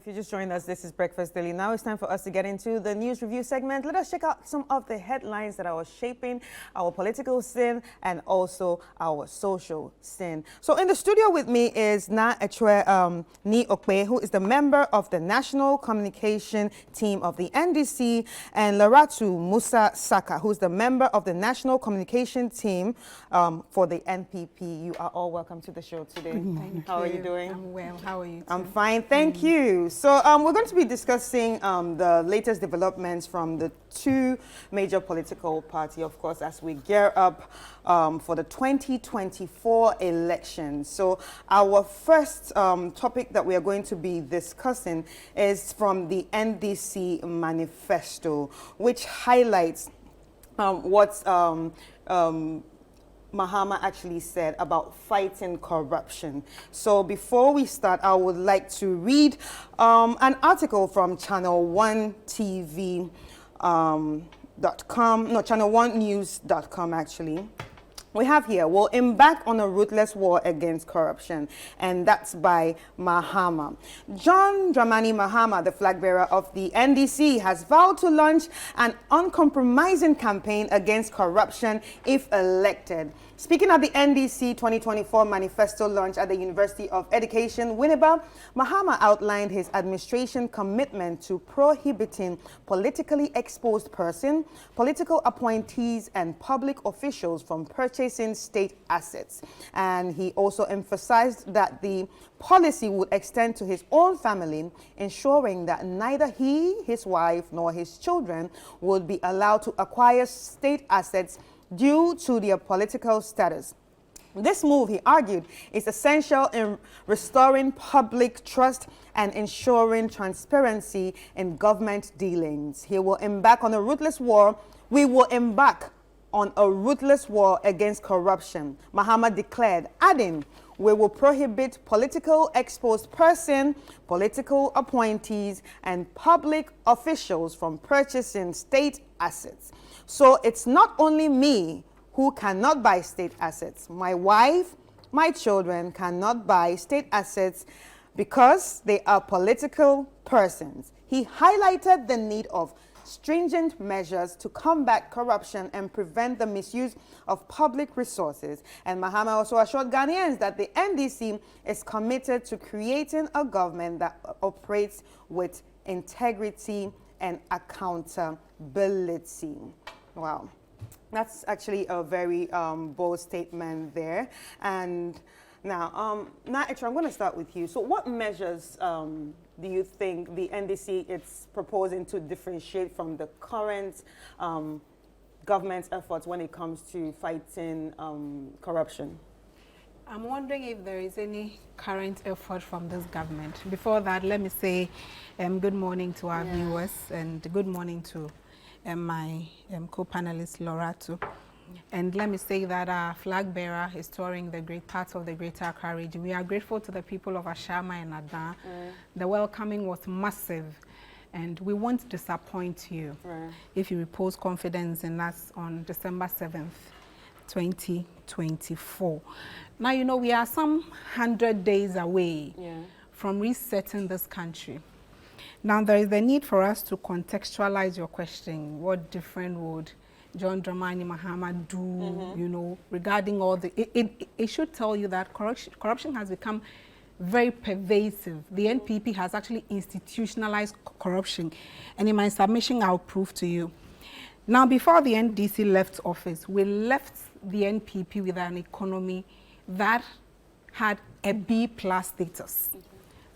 if you just joined us, this is Breakfast Daily. Now it's time for us to get into the news review segment. Let us check out some of the headlines that are shaping our political scene and also our social scene. So in the studio with me is Naa Atswei Nee-Okpey, who is the member of the National Communication Team of the NDC, and Laratu Musa Saka, who is the member of the National Communication Team for the NPP. You are all welcome to the show today. Thank you. How are you doing? I'm well. How are you too? I'm fine, thank you. So we're going to be discussing the latest developments from the two major political parties, of course, as we gear up for the 2024 elections. So our first topic that we are going to be discussing is from the NDC manifesto, which highlights what Mahama actually said about fighting corruption. So before we start, I would like to read an article from ChannelOne TV ChannelOneNews.com actually. We have here, we'll embark on a ruthless war against corruption, and that's by Mahama. John Dramani Mahama, the flag bearer of the NDC, has vowed to launch an uncompromising campaign against corruption if elected. Speaking at the NDC 2024 manifesto launch at the University of Education, Winneba, Mahama outlined his administration commitment to prohibiting politically exposed persons, political appointees, and public officials from purchasing state assets. And he also emphasized that the policy would extend to his own family, ensuring that neither he, his wife, nor his children would be allowed to acquire state assets due to their political status. This move, he argued, is essential in restoring public trust and ensuring transparency in government dealings. He will embark on a ruthless war. We will embark on a ruthless war against corruption, Mahama declared, adding, we will prohibit political exposed persons, political appointees, and public officials from purchasing state assets. So it's not only me who cannot buy state assets. My wife, my children cannot buy state assets because they are political persons. He highlighted the need of stringent measures to combat corruption and prevent the misuse of public resources. And Mahama also assured Ghanaians that the NDC is committed to creating a government that operates with integrity and accountability. Wow. That's actually a very bold statement there. And now, Naa Atswei, I'm going to start with you. So what measures do you think the NDC is proposing to differentiate from the current government's efforts when it comes to fighting corruption? I'm wondering if there is any current effort from this government. Before that, let me say good morning to our viewers and good morning to my co-panelist, Laratu. And let me say that our flag bearer is touring the great parts of the Greater Accra region. We are grateful to the people of Ashama and Adan. The welcoming was massive, and we won't disappoint you if you repose confidence in us on December 7th, 2024. Now, you know, we are some 100 days away from resetting this country. Now, there is the need for us to contextualize your question. What different would John Dramani Mahama do, you know, regarding all the... It should tell you that corruption has become very pervasive. The NPP has actually institutionalized corruption. And in my submission, I'll prove to you. Now, before the NDC left office, we left the NPP with an economy that had a B+ status.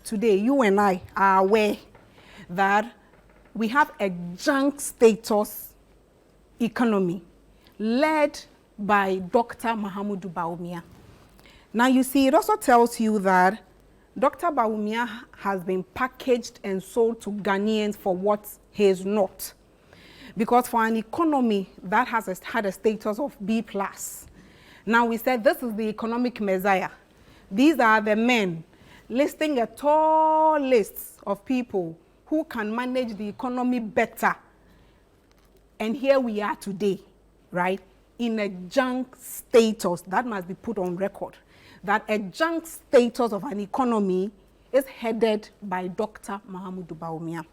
Today, you and I are aware that we have a junk status economy led by Dr. Mahamudu Bawumia. Now you see, it also tells you that Dr. Bawumia has been packaged and sold to Ghanaians for what he is not. Because for an economy that has had a status of B+, now we said this is the economic messiah. These are the men listing a tall list of people who can manage the economy better. And here we are today, right, in a junk status. That must be put on record. That a junk status of an economy is headed by Dr. Mahamudu Bawumia.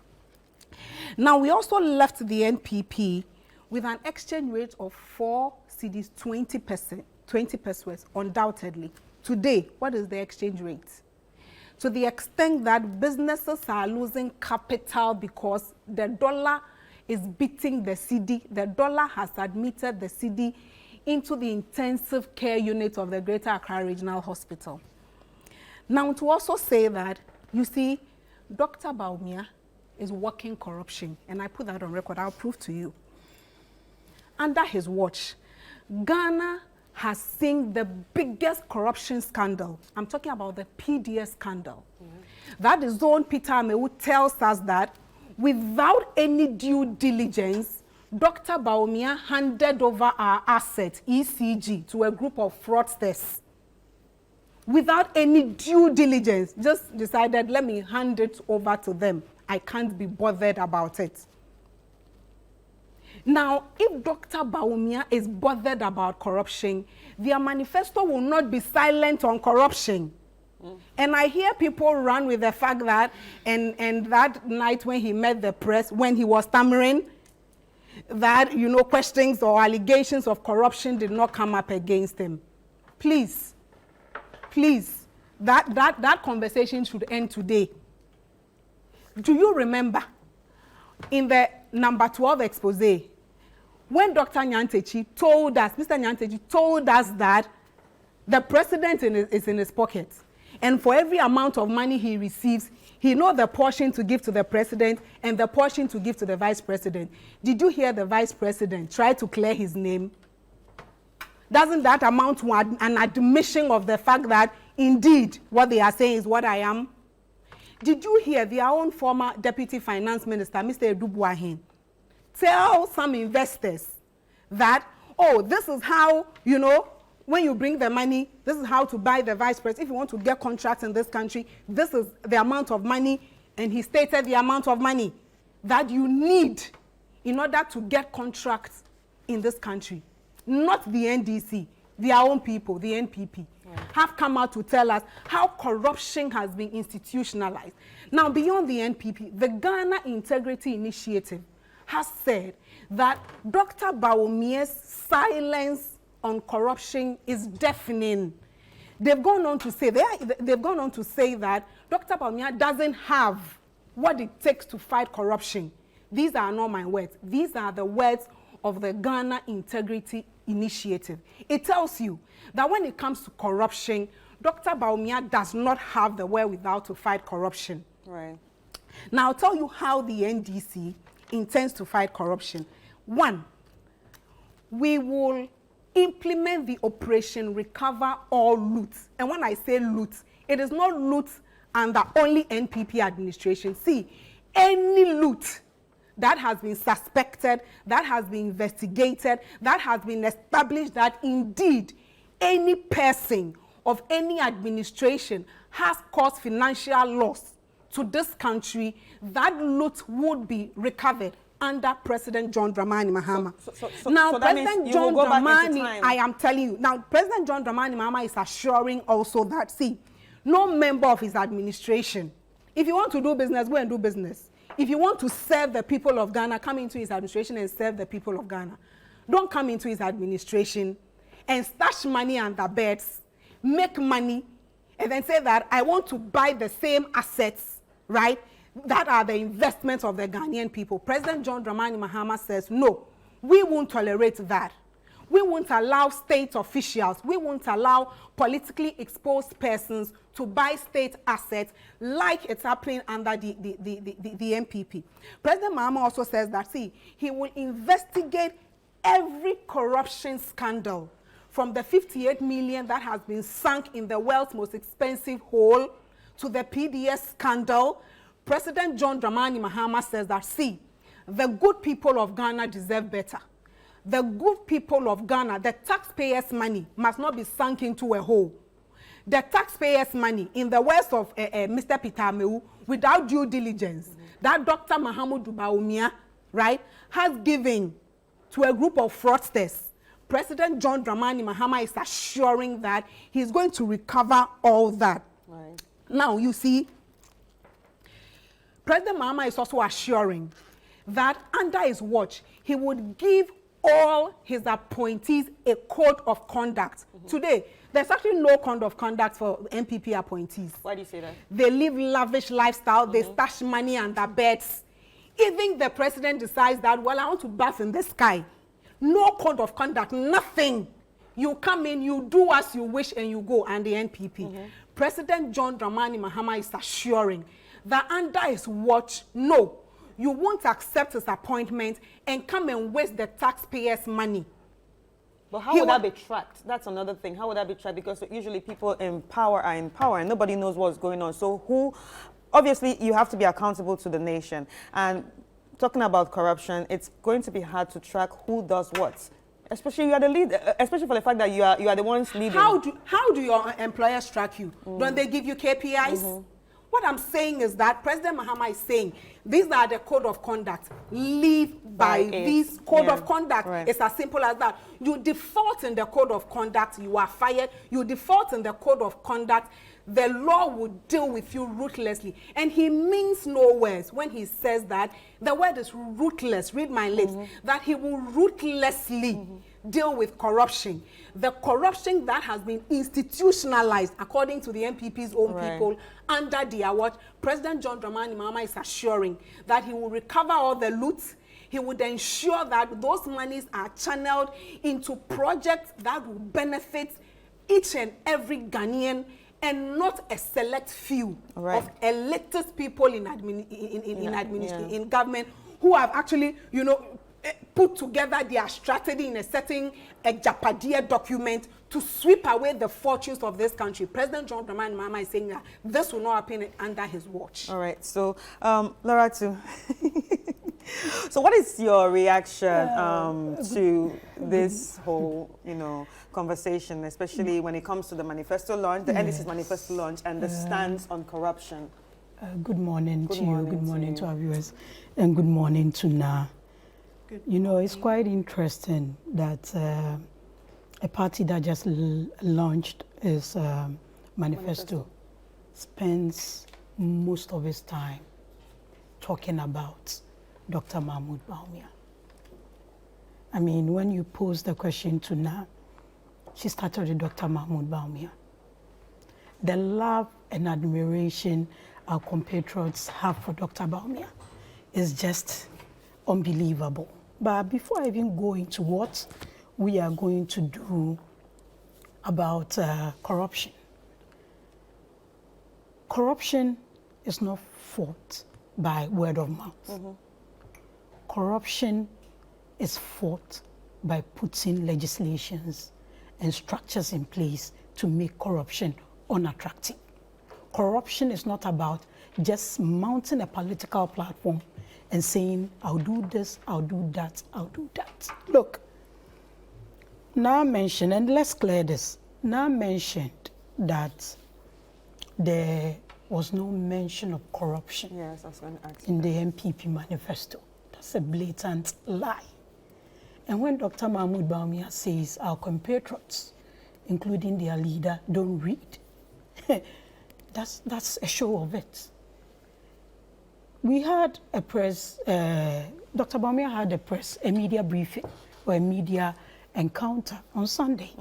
Now, we also left the NPP with an exchange rate of 4 cedis, 20 pesos, undoubtedly. Today, what is the exchange rate? To the extent that businesses are losing capital because the dollar is beating the cedi. The dollar has admitted the cedi into the intensive care unit of the Greater Accra Regional Hospital. Now, to also say that, you see, Dr. Bawumia is working corruption, and I put that on record. I'll prove to you. Under his watch, Ghana has seen the biggest corruption scandal. I'm talking about the PDS scandal. That is Zone Peter Amewu tells us that without any due diligence, Dr. Bawumia handed over our asset, ECG, to a group of fraudsters. Without any due diligence, just decided, let me hand it over to them. I can't be bothered about it. Now, if Dr. Bawumia is bothered about corruption, their manifesto will not be silent on corruption. And I hear people run with the fact that, and that night when he met the press, when he was stammering, that, you know, questions or allegations of corruption did not come up against him. Please, that conversation should end today. Do you remember in the number 12 expose, when Dr. Nyantechi told us, Mr. Nyantechi told us that the president is in his pocket, and for every amount of money he receives, he knows the portion to give to the president and the portion to give to the vice president. Did you hear the vice president try to clear his name? Doesn't that amount to an admission of the fact that indeed what they are saying is what I am? Did you hear their own former deputy finance minister, Mr. Edubuahin, tell some investors that, oh, this is how, you know, when you bring the money, this is how to buy the vice president. If you want to get contracts in this country, this is the amount of money, and he stated the amount of money that you need in order to get contracts in this country. Not the NDC, their own people, the NPP, have come out to tell us how corruption has been institutionalized. Now, beyond the NPP, the Ghana Integrity Initiative has said that Dr. Bawumia's silence on corruption is deafening. They've gone on to say that Dr. Bawumia doesn't have what it takes to fight corruption. These are not my words. These are the words of the Ghana Integrity Initiative. It tells you that when it comes to corruption, Dr. Bawumia does not have the wherewithal to fight corruption. Right. Now, I'll tell you how the NDC intends to fight corruption. One, we will implement the operation Recover All Loot. And when I say loot, it is not loot under only NPP administration. See, any loot that has been suspected, that has been investigated, that has been established that indeed any person of any administration has caused financial loss to this country, that loot would be recovered under President John Dramani Mahama. Now, President John Dramani, I am telling you, now President John Dramani Mahama is assuring also that, see, no member of his administration, if you want to do business, go and do business. If you want to serve the people of Ghana, come into his administration and serve the people of Ghana. Don't come into his administration and stash money under beds, make money, and then say that I want to buy the same assets, right? That are the investments of the Ghanaian people. President John Dramani Mahama says, no, we won't tolerate that. We won't allow state officials, we won't allow politically exposed persons to buy state assets like it's happening under the NPP. President Mahama also says that, see, he will investigate every corruption scandal from the 58 million that has been sunk in the world's most expensive hole to the PDS scandal. President John Dramani Mahama says that, see, the good people of Ghana deserve better. The good people of Ghana, the taxpayers' money must not be sunk into a hole. The taxpayers' money, in the words of Mr. Peter Amewu, without due diligence, that Dr. Mahamudu Bawumia, right, has given to a group of fraudsters. President John Dramani Mahama is assuring that he's going to recover all that. Right. Now, you see, President Mahama is also assuring that under his watch, he would give all his appointees a code of conduct. Today, there's actually no code of conduct for NPP appointees. Why do you say that? They live lavish lifestyle, they stash money under beds. Even the president decides that, well, I want to bath in the sky. No code of conduct, nothing. You come in, you do as you wish, and you go, and the NPP. President John Dramani Mahama is assuring that under his watch, no, you won't accept his appointment and come and waste the taxpayers' money. But how would that be tracked? That's another thing. How would that be tracked? Because usually people in power are in power and nobody knows what's going on. So who, obviously you have to be accountable to the nation. And talking about corruption, it's going to be hard to track who does what. Especially you are the leader, especially for the fact that you are the ones leading. How do your employers track you? Don't they give you KPIs? What I'm saying is that President Mahama is saying these are the code of conduct. Live by these code of conduct. Right. It's as simple as that. You default in the code of conduct, you are fired. You default in the code of conduct, the law will deal with you ruthlessly. And he means no words when he says that. The word is ruthless. Read my lips. That he will ruthlessly deal with corruption. The corruption that has been institutionalized, according to the NPP's own people, under their watch. President John Dramani Mahama is assuring that he will recover all the loot. He would ensure that those monies are channeled into projects that will benefit each and every Ghanaian, and not a select few of elitist people in government who have actually, you know, put together their strategy in a certain Japadia document to sweep away the fortunes of this country. President John Dramani Mahama is saying that this will not happen under his watch. All right. So, Laura, too. So what is your reaction to this whole, you know, conversation, especially when it comes to the manifesto launch, the NDC's manifesto launch, and the stance on corruption? Good morning to you, good morning to our viewers, and good morning to Naa. You know, it's quite interesting that a party that just launched its manifesto spends most of its time talking about Dr. Mahmoud Bawumia. I mean, when you pose the question to Naa, she started with Dr. Mahmoud Bawumia. The love and admiration our compatriots have for Dr. Bawumia is just unbelievable. But before I even go into what we are going to do about corruption, corruption is not fought by word of mouth. Corruption is fought by putting legislations and structures in place to make corruption unattractive. Corruption is not about just mounting a political platform and saying, I'll do this, I'll do that, I'll do that. Look, Naa mentioned, and let's clear this, Naa mentioned that there was no mention of corruption in the NPP manifesto. That's a blatant lie. And when Dr. Mahmoud Bawumia says our compatriots, including their leader, don't read, that's a show of it. We had a press, Dr. Bawumia had a media briefing or a media encounter on Sunday.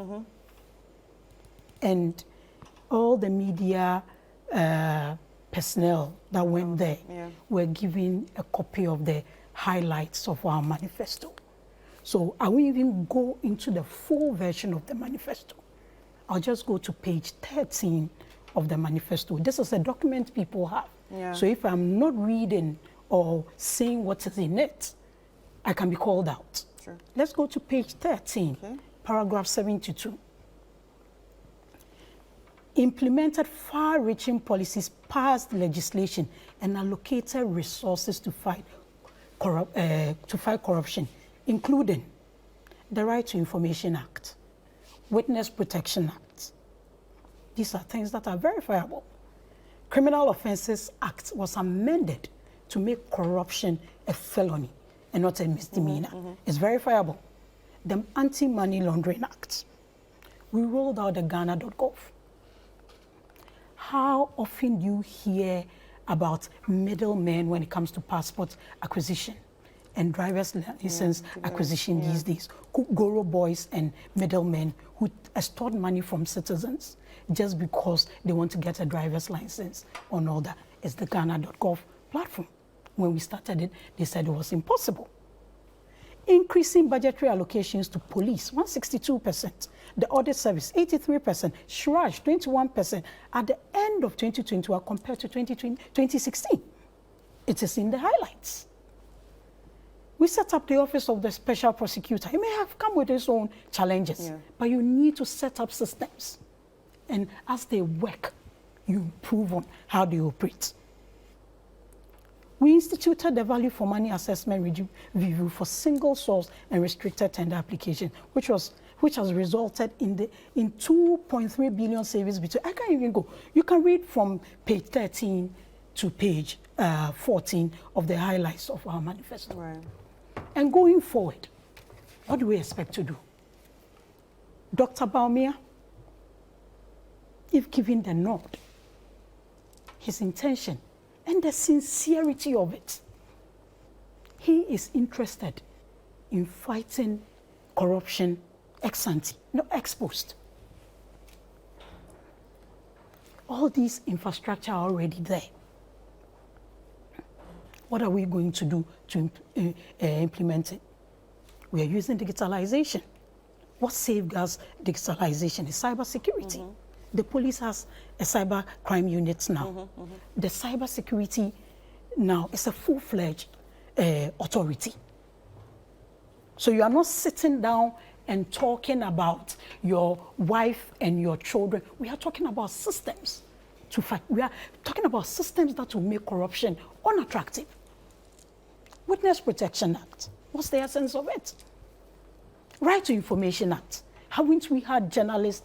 And all the media personnel that went there were given a copy of the highlights of our manifesto. So I won't even go into the full version of the manifesto. I'll just go to page 13 of the manifesto. This is a document people have. So if I'm not reading or saying what is in it, I can be called out. Let's go to page 13, paragraph 72. Implemented far-reaching policies, passed legislation, and allocated resources to fight corruption, including the Right to Information Act, Witness Protection Act. These are things that are verifiable. Criminal Offences Act was amended to make corruption a felony and not a misdemeanor. It's verifiable. The Anti-Money Laundering Act. We rolled out the Ghana.gov. How often do you hear about middlemen when it comes to passport acquisition and driver's license acquisition these days. Goro boys and middlemen who extort money from citizens just because they want to get a driver's license and all that. It's the Ghana.gov platform. When we started it, they said it was impossible. Increasing budgetary allocations to police, 162%. The audit service, 83%. Shraj, 21%. At the end of 2021 compared to 2016. It is in the highlights. We set up the Office of the Special Prosecutor. It may have come with its own challenges, but you need to set up systems. And as they work, you improve on how they operate. We instituted the value for money assessment review for single source and restricted tender application, which has resulted in 2.3 billion savings between. I can't even go. You can read from page 13 to page 14 of the highlights of our manifesto. Right. And going forward, what do we expect to do? Dr. Bawumia, if given the nod, his intention, and the sincerity of it, he is interested in fighting corruption ex ante, not ex post. All these infrastructure are already there. What are we going to do to implement it? We are using digitalization. What safeguards digitalization is cybersecurity. The police has a cyber crime unit now. The cybersecurity now is a full-fledged authority. So you are not sitting down and talking about your wife and your children. We are talking about systems to fight. We are talking about systems that will make corruption unattractive. Witness Protection Act. What's the essence of it? Right to Information Act. Haven't we had journalists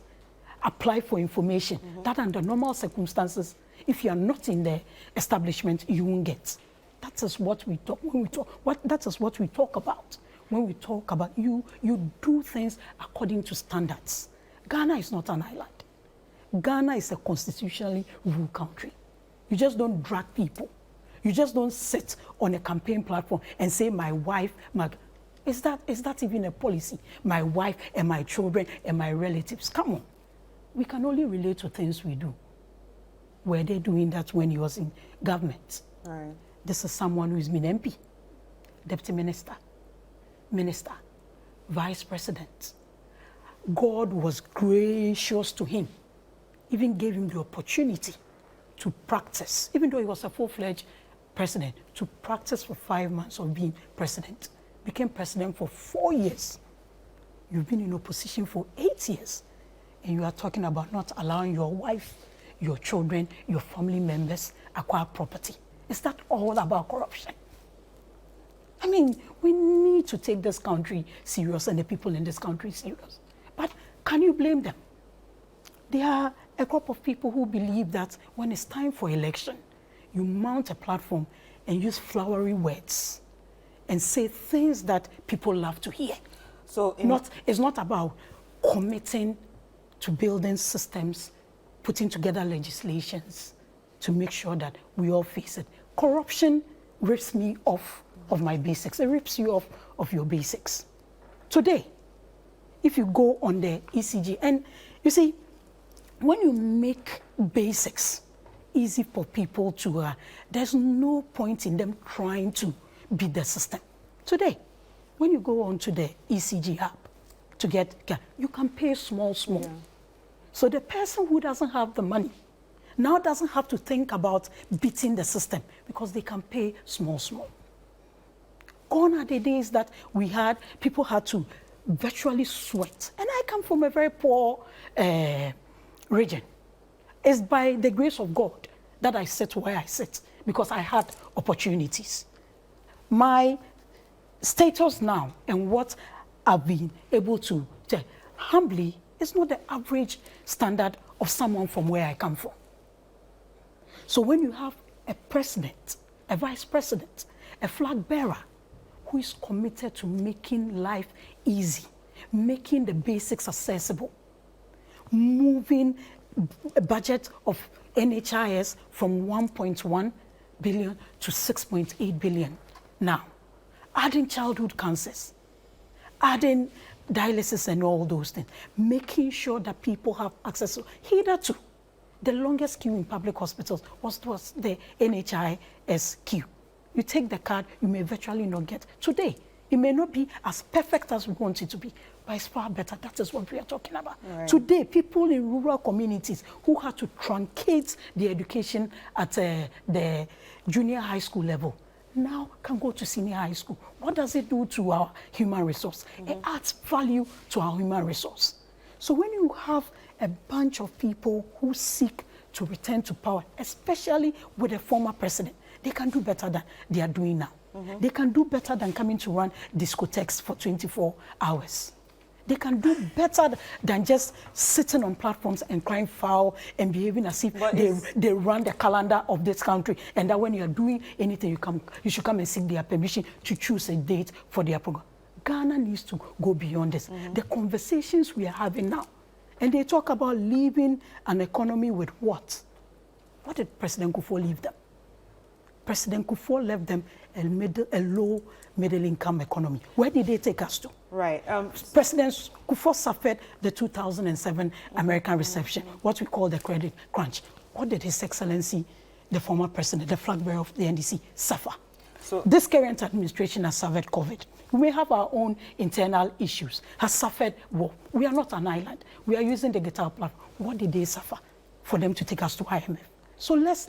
apply for information that under normal circumstances, if you are not in the establishment, you won't get? That is what we talk when we talk. That is what we talk about when we talk about you do things according to standards. Ghana is not an island. Ghana is a constitutionally ruled country. You just don't drag people. You just don't sit on a campaign platform and say, my wife, is that even a policy? My wife and my children and my relatives. Come on. We can only relate to things we do. Were they doing that when he was in government? Right. This is someone who's been MP, deputy minister, minister, vice president. God was gracious to him, even gave him the opportunity to practice, even though he was a full-fledged president, to practice for 5 months of being president. Became president for 4 years. You've been in opposition for 8 years. And you are talking about not allowing your wife, your children, your family members acquire property. Is that all about corruption? I mean, we need to take this country serious and the people in this country serious. But can you blame them? There are a group of people who believe that when it's time for election, you mount a platform and use flowery words and say things that people love to hear. So it's not about committing to building systems, putting together legislations to make sure that we all face it. Corruption rips me off of my basics. It rips you off of your basics. Today, if you go on the ECG, and you see, when you make basics easy for people to, there's no point in them trying to beat the system. Today, when you go onto the ECG app to get, you can pay small. Yeah. So the person who doesn't have the money now doesn't have to think about beating the system because they can pay small. Gone are the days that people had to virtually sweat. And I come from a very poor region. It's by the grace of God that I sit where I sit because I had opportunities. My status now and what I've been able to tell, humbly, it's not the average standard of someone from where I come from. So when you have a president, a vice president, a flag bearer who is committed to making life easy, making the basics accessible, moving a budget of NHIS from 1.1 billion to 6.8 billion now. Adding childhood cancers, adding dialysis and all those things, making sure that people have access to hitherto. The longest queue in public hospitals was the NHIS queue. You take the card, you may virtually not get. Today, it may not be as perfect as we want it to be, but it's far better. That is what we are talking about. Right. Today, people in rural communities who had to truncate the education at the junior high school level now can go to senior high school. What does it do to our human resource? It adds value to our human resource. So when you have a bunch of people who seek to return to power, especially with a former president, they can do better than they are doing now. They can do better than coming to run discotheques for 24 hours. They can do better than just sitting on platforms and crying foul and behaving as if they run the calendar of this country, and that when you are doing anything, you should come and seek their permission to choose a date for their program. Ghana needs to go beyond this. The conversations we are having now, and they talk about leaving an economy with what? What did President Kufuor leave them? President Kufuor left them a low middle-income economy. Where did they take us to? Right. President Kufuor suffered the 2007 American Recession, what we call the credit crunch. What did His Excellency, the former president, the flag bearer of the NDC, suffer? So this current administration has suffered COVID. We may have our own internal issues, has suffered war. We are not an island. We are using the guitar platform. What did they suffer for them to take us to IMF? So let's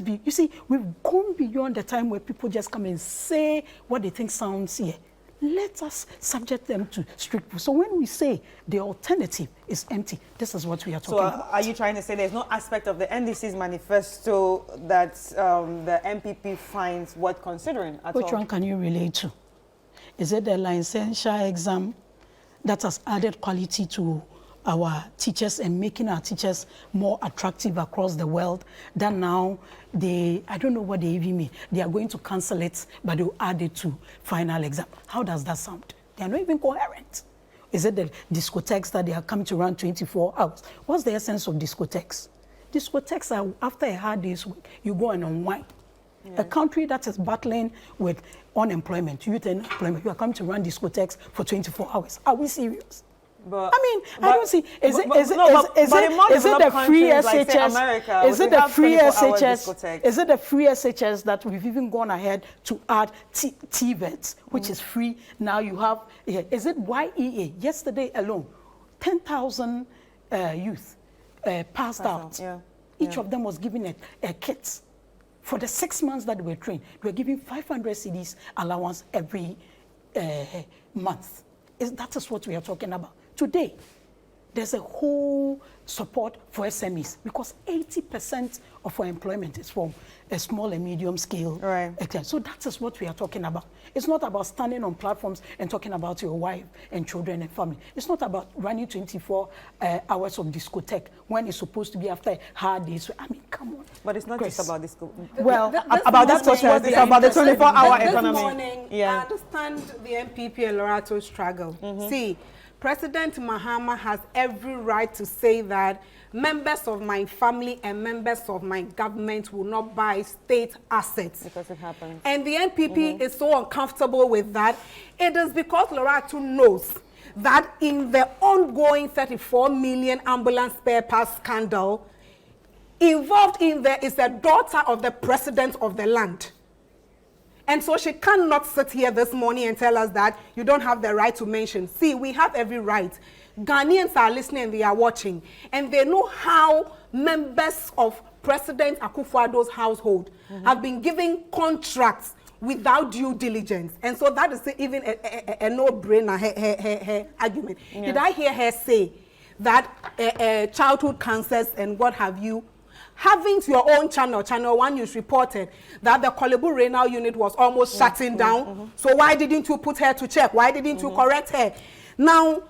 be, you see, we've gone beyond the time where people just come and say what they think sounds here. Let us subject them to strict rules. So when we say the alternative is empty, this is what we are talking about. So are you trying to say there's no aspect of the NDC's manifesto that the MPP finds worth considering at all? Which one can you relate to? Is it the licensure exam that has added quality to our teachers and making our teachers more attractive across the world, that now I don't know what they even mean. They are going to cancel it, but they'll add it to final exam. How does that sound? They are not even coherent. Is it the discotheques that they are coming to run 24 hours? What's the essence of discotheques? Discotheques are, after a hard day's work, you go and unwind. Yeah. A country that is battling with unemployment, youth unemployment, you are coming to run discotheques for 24 hours. Are we serious? But, I mean, I don't see. Is it the free SHS? Is it the free SHS? Is it the free SHS that we've even gone ahead to add TVETs, which is free? Now you have. Is it YEA? Yesterday alone, 10,000 youth passed out. Yeah. Each of them was given a kit. For the 6 months that they were trained, they were giving 500 cedis allowance every month. That is what we are talking about. Today, there's a whole support for SMEs because 80% of our employment is from a small and medium scale. Right. So that is what we are talking about. It's not about standing on platforms and talking about your wife and children and family. It's not about running 24 hours of discotheque when it's supposed to be after hard days. I mean, come on. But it's not Chris. Just about disco. Well, about that protest, it's about the 24-hour economy. This morning, I understand the MPP and Lorato's struggle. See, President Mahama has every right to say that members of my family and members of my government will not buy state assets. Because it happens. And the NPP is so uncomfortable with that. It is because Lorato knows that in the ongoing 34 million ambulance spare parts scandal, involved in there is a daughter of the president of the land. And so she cannot sit here this morning and tell us that you don't have the right to mention. See, we have every right. Ghanaians are listening and they are watching. And they know how members of President Akufo-Addo's household have been given contracts without due diligence. And so that is even a no-brainer, her argument. Yeah. Did I hear her say that childhood cancers and what have you, having your own ChannelOne News reported that the Kolebu renal unit was almost shutting down. So why didn't you put her to check? Why didn't you correct her? Now,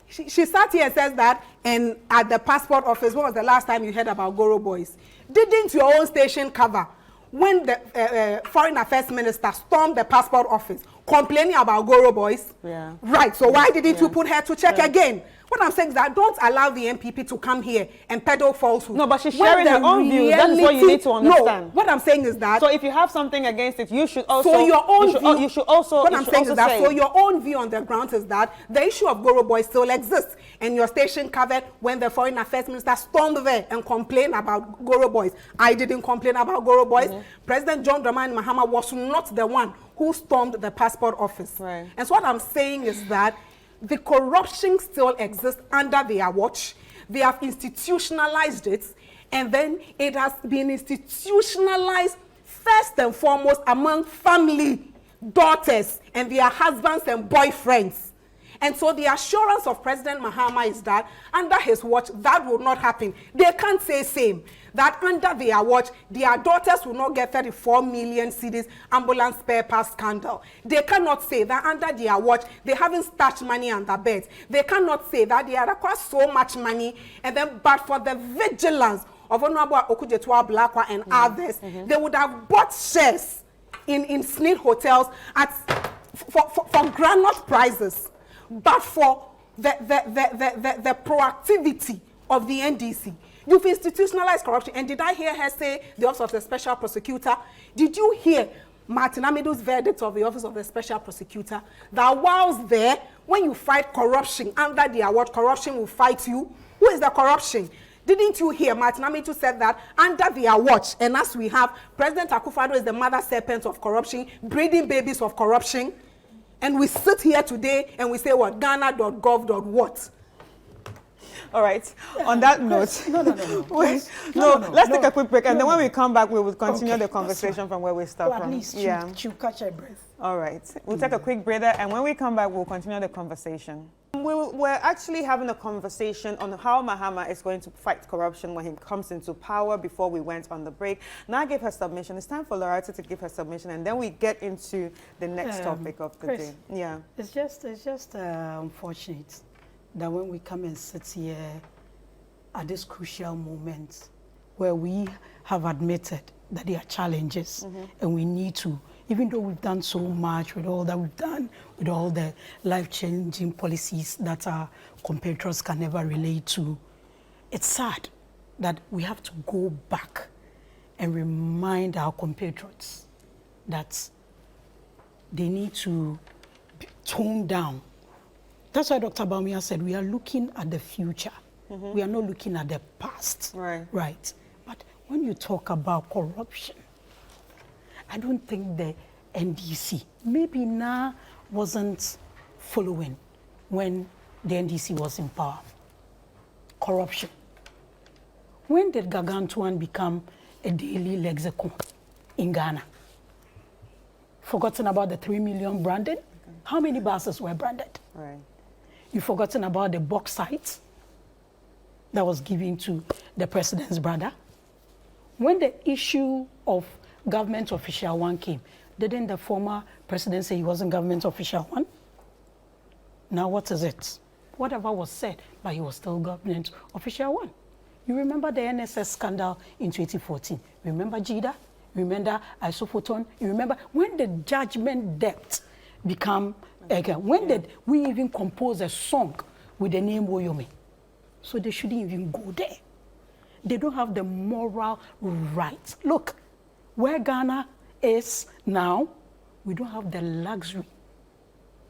she sat here and says that, and at the passport office, when was the last time you heard about Goro boys? Didn't your own station cover when the foreign affairs minister stormed the passport office complaining about Goro boys? Yeah. Right, so why didn't you put her to check again? What I'm saying is that don't allow the MPP to come here and peddle falsehood. No, but she's sharing her own views. That is what you need to understand. No, what I'm saying is that. So if you have something against it, you should also. For your own view. You should also. What I'm saying is that for your own view on the ground is that the issue of Goro Boys still exists. And your station covered when the Foreign Affairs Minister stormed there and complained about Goro Boys. I didn't complain about Goro Boys. President John Dramani Mahama was not the one who stormed the passport office. Right. And so what I'm saying is that the corruption still exists under their watch. They have institutionalized it, and then it has been institutionalized first and foremost among family, daughters, and their husbands and boyfriends. And so the assurance of President Mahama is that under his watch, that will not happen. They can't say same. That under their watch, their daughters will not get 34 million cedis ambulance spare parts scandal. They cannot say that under their watch, they haven't stashed money under beds. They cannot say that they acquired so much money, and then, but for the vigilance of Honorable Okujetua Blakwa and others, they would have bought shares in SNID hotels for granite prices. But for the proactivity of the NDC, you've institutionalized corruption. And did I hear her say the Office of the Special Prosecutor? Did you hear Martin Amidu's verdict of the Office of the Special Prosecutor? That whilst there, when you fight corruption under the award, corruption will fight you. Who is the corruption? Didn't you hear Martin Amidu said that under their watch, and as we have, President Akufo-Addo is the mother serpent of corruption, breeding babies of corruption. And we sit here today and we say what? Ghana.gov.what? All right. On that note, let's take a quick break, and then when we come back, we will continue the conversation from where we start from. At least she'll catch her breath. All right. We'll take a quick breather, and when we come back, we'll continue the conversation. We're actually having a conversation on how Mahama is going to fight corruption when he comes into power. Before we went on the break, Naa gave her submission. It's time for Loretta to give her submission, and then we get into the next topic of the day. Yeah. It's just unfortunate that when we come and sit here at this crucial moment where we have admitted that there are challenges and we need to, even though we've done so much with all that we've done, with all the life-changing policies that our compatriots can never relate to, it's sad that we have to go back and remind our compatriots that they need to tone down. That's why Dr. Bawumia said we are looking at the future. We are not looking at the past. Right. But when you talk about corruption, I don't think the NDC, maybe Naa wasn't following when the NDC was in power. Corruption. When did Gargantuan become a daily lexicon in Ghana? Forgotten about the 3 million branded? How many buses were branded? Right. You've forgotten about the bauxite that was given to the president's brother? When the issue of government official one came, didn't the former president say he wasn't government official one? Now what is it? Whatever was said, but he was still government official one. You remember the NSS scandal in 2014? Remember Jida? Remember Isophoton? You remember when the judgment debt become again? When did we even compose a song with the name Woyomi? So they shouldn't even go there. They don't have the moral right. Look, where Ghana is now, we don't have the luxury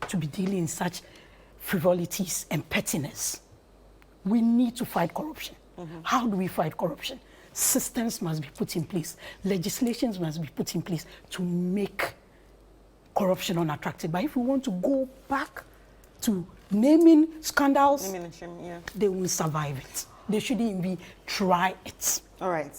to be dealing in such frivolities and pettiness. We need to fight corruption. How do we fight corruption? Systems must be put in place. Legislations must be put in place to make corruption unattractive. But if we want to go back to naming scandals, they won't survive it. They shouldn't even try it. All right.